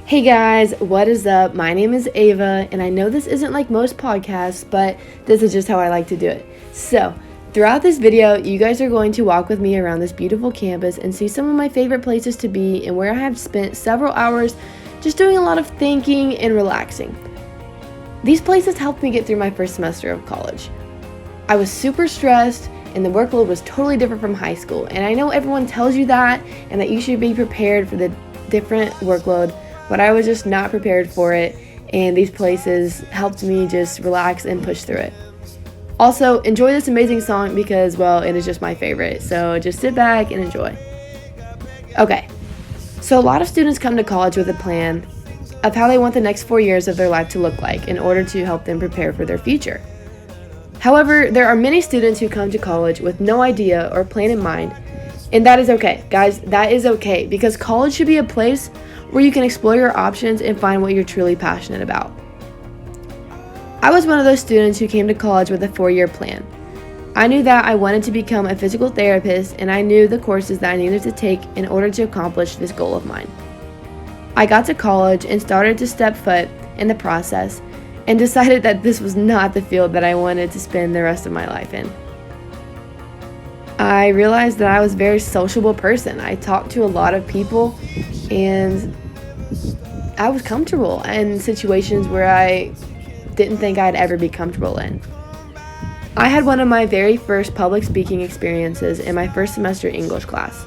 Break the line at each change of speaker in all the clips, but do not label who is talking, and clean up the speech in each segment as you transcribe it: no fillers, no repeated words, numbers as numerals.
Hey guys, what is up? My name is Ava, and I know this isn't like most podcasts, but this is just how I like to do it. So, throughout this video, you guys are going to walk with me around this beautiful campus and see some of my favorite places to be and where I have spent several hours just doing a lot of thinking and relaxing. These places helped me get through my first semester of college. I was super stressed, and the workload was totally different from high school, and I know everyone tells you that and that you should be prepared for the different workload, but I was just not prepared for it, and these places helped me just relax and push through it. Also, enjoy this amazing song because, well, it is just my favorite, so just sit back and enjoy. Okay, so a lot of students come to college with a plan of how they want the next 4 years of their life to look like in order to help them prepare for their future. However, there are many students who come to college with no idea or plan in mind, and that is okay. Guys, that is okay, because college should be a place where you can explore your options and find what you're truly passionate about. I was one of those students who came to college with a 4-year plan. I knew that I wanted to become a physical therapist, and I knew the courses that I needed to take in order to accomplish this goal of mine. I got to college and started to step foot in the process and decided that this was not the field that I wanted to spend the rest of my life in. I realized that I was a very sociable person. I talked to a lot of people, and I was comfortable in situations where I didn't think I'd ever be comfortable in. I had one of my very first public speaking experiences in my first semester English class.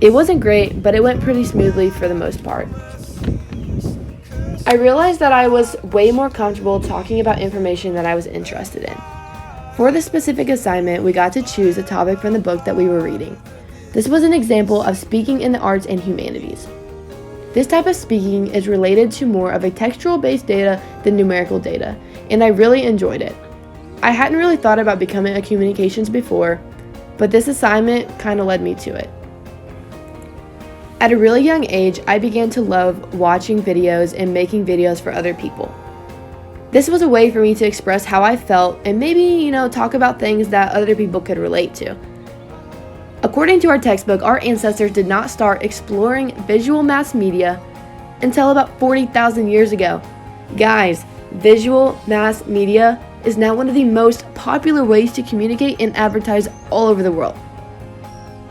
It wasn't great, but it went pretty smoothly for the most part. I realized that I was way more comfortable talking about information that I was interested in. For the specific assignment, we got to choose a topic from the book that we were reading. This was an example of speaking in the arts and humanities. This type of speaking is related to more of a textual-based data than numerical data, and I really enjoyed it. I hadn't really thought about becoming a communications before, but this assignment kind of led me to it. At a really young age, I began to love watching videos and making videos for other people. This was a way for me to express how I felt and maybe, talk about things that other people could relate to. According to our textbook, our ancestors did not start exploring visual mass media until about 40,000 years ago. Guys, visual mass media is now one of the most popular ways to communicate and advertise all over the world.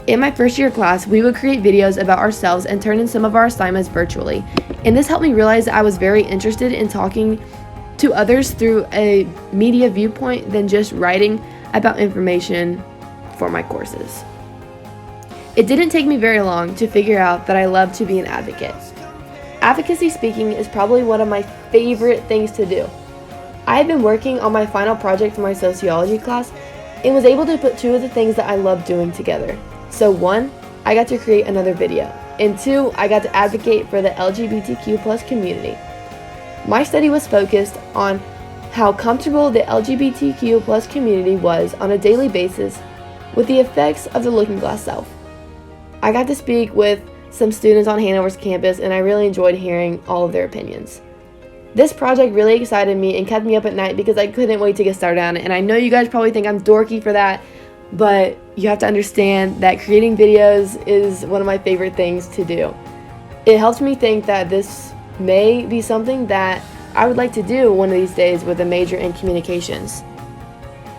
In my first year class, we would create videos about ourselves and turn in some of our assignments virtually, and this helped me realize that I was very interested in talking to others through a media viewpoint than just writing about information for my courses. It didn't take me very long to figure out that I love to be an advocate. Advocacy speaking is probably one of my favorite things to do. I had been working on my final project for my sociology class and was able to put two of the things that I love doing together. So 1, I got to create another video, and 2, I got to advocate for the LGBTQ+ community. My study was focused on how comfortable the LGBTQ+ community was on a daily basis with the effects of the looking glass self. I got to speak with some students on Hanover's campus, and I really enjoyed hearing all of their opinions. This project really excited me and kept me up at night because I couldn't wait to get started on it, and I know you guys probably think I'm dorky for that, but you have to understand that creating videos is one of my favorite things to do. It helps me think that this may be something that I would like to do one of these days with a major in communications.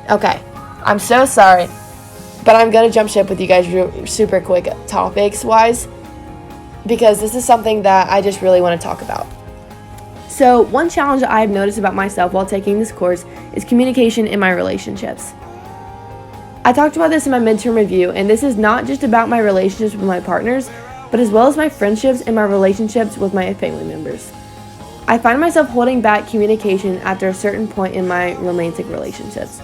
Okay, I'm so sorry, but I'm going to jump ship with you guys super quick topics-wise, because this is something that I just really want to talk about. So, one challenge I've noticed about myself while taking this course is communication in my relationships. I talked about this in my midterm review, and this is not just about my relationships with my partners, but as well as my friendships and my relationships with my family members. I find myself holding back communication after a certain point in my romantic relationships.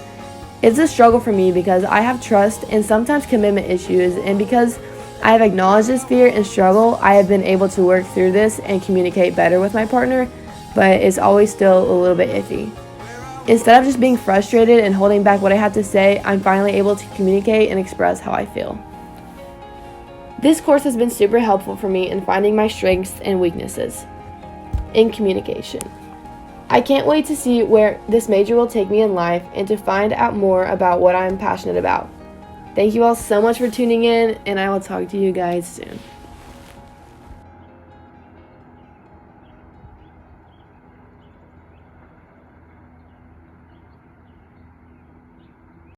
It's a struggle for me because I have trust and sometimes commitment issues, and because I have acknowledged this fear and struggle, I have been able to work through this and communicate better with my partner, but it's always still a little bit iffy. Instead of just being frustrated and holding back what I have to say, I'm finally able to communicate and express how I feel. This course has been super helpful for me in finding my strengths and weaknesses in communication. I can't wait to see where this major will take me in life and to find out more about what I'm passionate about. Thank you all so much for tuning in, and I will talk to you guys soon.